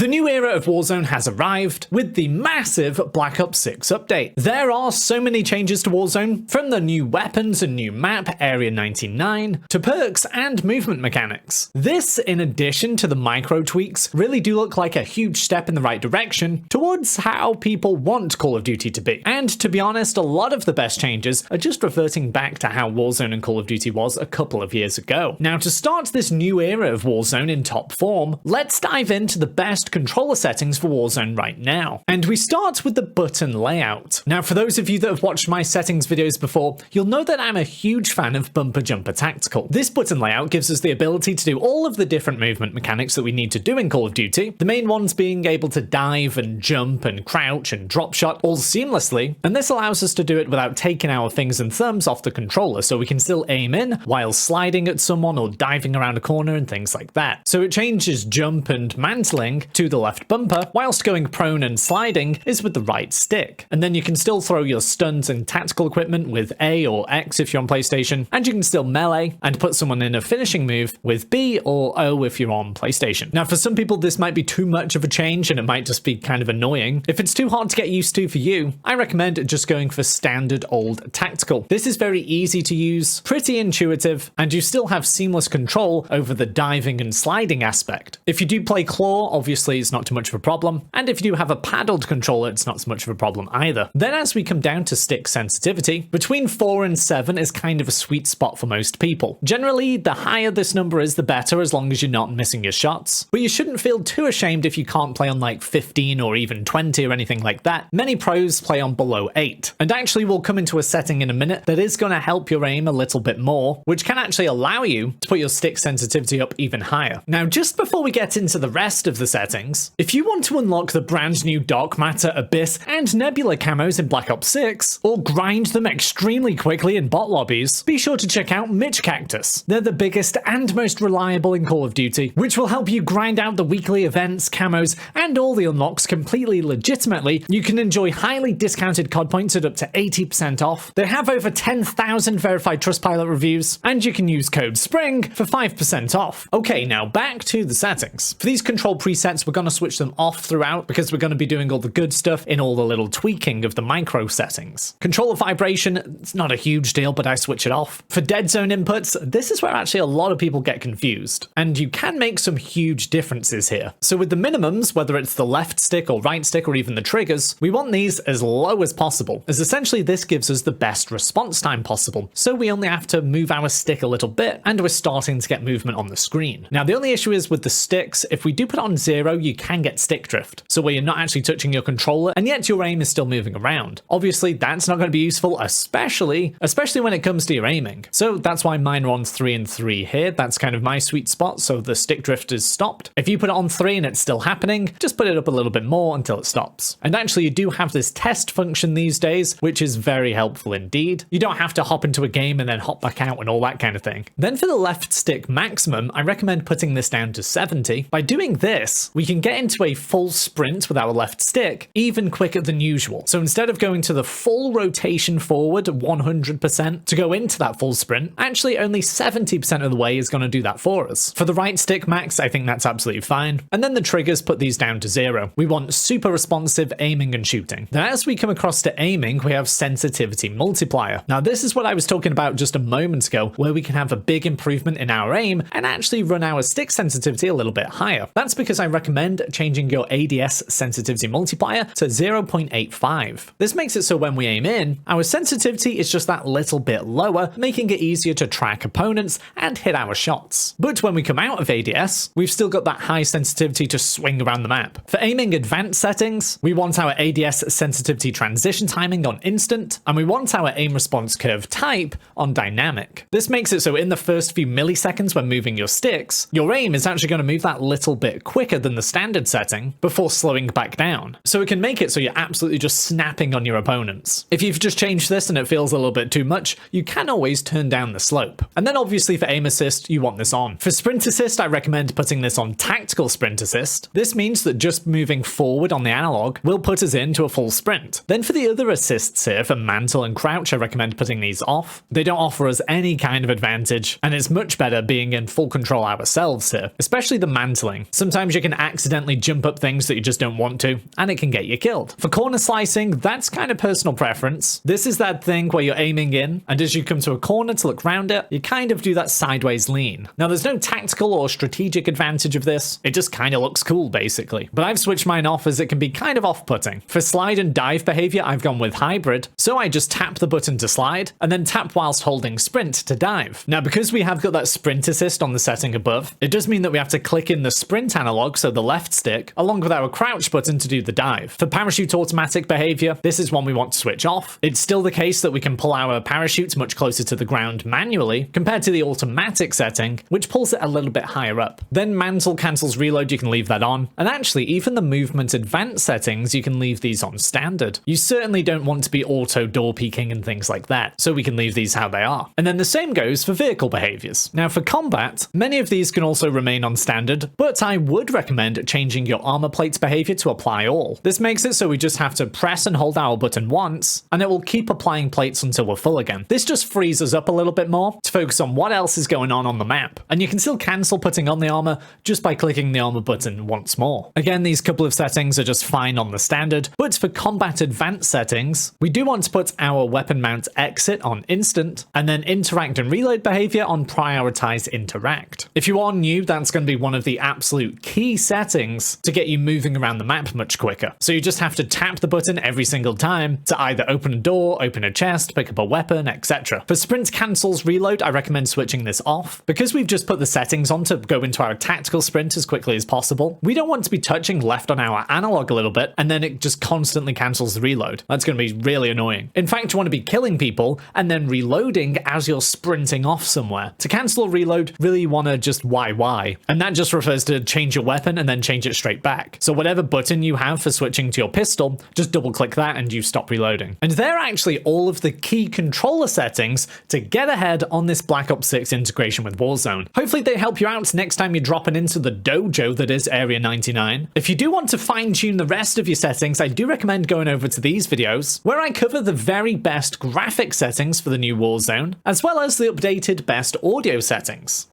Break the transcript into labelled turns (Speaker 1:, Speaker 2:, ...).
Speaker 1: The new era of Warzone has arrived with the massive Black Ops 6 update. There are so many changes to Warzone, from the new weapons and new map, Area 99, to perks and movement mechanics. This, in addition to the micro tweaks, really do look like a huge step in the right direction towards how people want Call of Duty to be. And to be honest, a lot of the best changes are just reverting back to how Warzone and Call of Duty was a couple of years ago. Now, to start this new era of Warzone in top form, let's dive into the best controller settings for Warzone right now. And we start with the button layout. Now, for those of you that have watched my settings videos before, you'll know that I'm a huge fan of Bumper Jumper Tactical. This button layout gives us the ability to do all of the different movement mechanics that we need to do in Call of Duty, the main ones being able to dive and jump and crouch and drop shot all seamlessly, and this allows us to do it without taking our fingers and thumbs off the controller, so we can still aim in while sliding at someone or diving around a corner and things like that. So it changes jump and mantling to the left bumper, whilst going prone and sliding is with the right stick. And then you can still throw your stuns and tactical equipment with A or X if you're on PlayStation, and you can still melee and put someone in a finishing move with B or O if you're on PlayStation. Now, for some people this might be too much of a change and it might just be kind of annoying. If it's too hard to get used to for you, I recommend just going for standard old tactical. This is very easy to use, pretty intuitive, and you still have seamless control over the diving and sliding aspect. If you do play claw, obviously it's not too much of a problem, and if you do have a paddled controller, it's not so much of a problem either. Then as we come down to stick sensitivity, between 4 and 7 is kind of a sweet spot for most people. Generally, the higher this number is, the better, as long as you're not missing your shots. But you shouldn't feel too ashamed if you can't play on like 15 or even 20 or anything like that. Many pros play on below 8. And actually we'll come into a setting in a minute that is going to help your aim a little bit more, which can actually allow you to put your stick sensitivity up even higher. Now, just before we get into the rest of the settings, if you want to unlock the brand new Dark Matter, Abyss, and Nebula camos in Black Ops 6, or grind them extremely quickly in bot lobbies, be sure to check out Mitch Cactus. They're the biggest and most reliable in Call of Duty, which will help you grind out the weekly events, camos, and all the unlocks completely legitimately. You can enjoy highly discounted COD points at up to 80% off. They have over 10,000 verified Trustpilot reviews, and you can use code SPRING for 5% off. Okay, now back to the settings. For these control presets, we're going to switch them off throughout because we're going to be doing all the good stuff in all the little tweaking of the micro settings. Controller vibration, it's not a huge deal, but I switch it off. For dead zone inputs, this is where actually a lot of people get confused, and you can make some huge differences here. So with the minimums, whether it's the left stick or right stick or even the triggers, we want these as low as possible, as essentially this gives us the best response time possible. So we only have to move our stick a little bit, and we're starting to get movement on the screen. Now, the only issue is with the sticks, if we do put it on 0, you can get stick drift. So where you're not actually touching your controller, and yet your aim is still moving around. Obviously, that's not going to be useful, especially when it comes to your aiming. So that's why mine are on 3 and 3 here. That's kind of my sweet spot, so the stick drift is stopped. If you put it on 3 and it's still happening, just put it up a little bit more until it stops. And actually, you do have this test function these days, which is very helpful indeed. You don't have to hop into a game and then hop back out and all that kind of thing. Then for the left stick maximum, I recommend putting this down to 70. By doing this, we can get into a full sprint with our left stick even quicker than usual. So instead of going to the full rotation forward 100% to go into that full sprint, actually only 70% of the way is going to do that for us. For the right stick max, I think that's absolutely fine. And then the triggers, put these down to 0. We want super responsive aiming and shooting. Then as we come across to aiming, we have sensitivity multiplier. Now this is what I was talking about just a moment ago, where we can have a big improvement in our aim and actually run our stick sensitivity a little bit higher. That's because I recommend changing your ADS sensitivity multiplier to 0.85. This makes it so when we aim in, our sensitivity is just that little bit lower, making it easier to track opponents and hit our shots. But when we come out of ADS, we've still got that high sensitivity to swing around the map. For aiming advanced settings, we want our ADS sensitivity transition timing on instant, and we want our aim response curve type on dynamic. This makes it so in the first few milliseconds when moving your sticks, your aim is actually going to move that little bit quicker than the standard setting before slowing back down. So it can make it so you're absolutely just snapping on your opponents. If you've just changed this and it feels a little bit too much, you can always turn down the slope. And then obviously for aim assist, you want this on. For sprint assist, I recommend putting this on tactical sprint assist. This means that just moving forward on the analog will put us into a full sprint. Then for the other assists here, for mantle and crouch, I recommend putting these off. They don't offer us any kind of advantage, and it's much better being in full control ourselves here, especially the mantling. Sometimes you can accidentally jump up things that you just don't want to, and it can get you killed. For corner slicing, that's kind of personal preference. This is that thing where you're aiming in, and as you come to a corner to look round it, you kind of do that sideways lean. Now there's no tactical or strategic advantage of this, it just kind of looks cool basically. But I've switched mine off as it can be kind of off-putting. For slide and dive behavior, I've gone with hybrid, so I just tap the button to slide, and then tap whilst holding sprint to dive. Now because we have got that sprint assist on the setting above, it does mean that we have to click in the sprint analog, so the left stick, along with our crouch button to do the dive. For parachute automatic behavior, this is one we want to switch off. It's still the case that we can pull our parachutes much closer to the ground manually, compared to the automatic setting, which pulls it a little bit higher up. Then mantle cancels reload, you can leave that on, and actually even the movement advanced settings, you can leave these on standard. You certainly don't want to be auto door peeking and things like that, so we can leave these how they are. And then the same goes for vehicle behaviors. Now for combat, many of these can also remain on standard, but I would recommend changing your armor plates behavior to apply all. This makes it so we just have to press and hold our button once, and it will keep applying plates until we're full again. This just frees us up a little bit more to focus on what else is going on the map, and you can still cancel putting on the armor just by clicking the armor button once more. Again, these couple of settings are just fine on the standard, but for combat advanced settings, we do want to put our weapon mount exit on instant, and then interact and reload behavior on prioritize interact. If you are new, that's going to be one of the absolute key settings to get you moving around the map much quicker. So you just have to tap the button every single time to either open a door, open a chest, pick up a weapon, etc. For sprint cancels reload, I recommend switching this off. Because we've just put the settings on to go into our tactical sprint as quickly as possible, we don't want to be touching left on our analog a little bit and then it just constantly cancels the reload. That's going to be really annoying. In fact, you want to be killing people and then reloading as you're sprinting off somewhere. To cancel a reload, really you want to just YY, and that just refers to change your weapon and then change it straight back. So whatever button you have for switching to your pistol, just double click that and you stop reloading. And they're actually all of the key controller settings to get ahead on this Black Ops 6 integration with Warzone. Hopefully they help you out next time you're dropping into the dojo that is Area 99. If you do want to fine tune the rest of your settings, I do recommend going over to these videos where I cover the very best graphic settings for the new Warzone, as well as the updated best audio settings.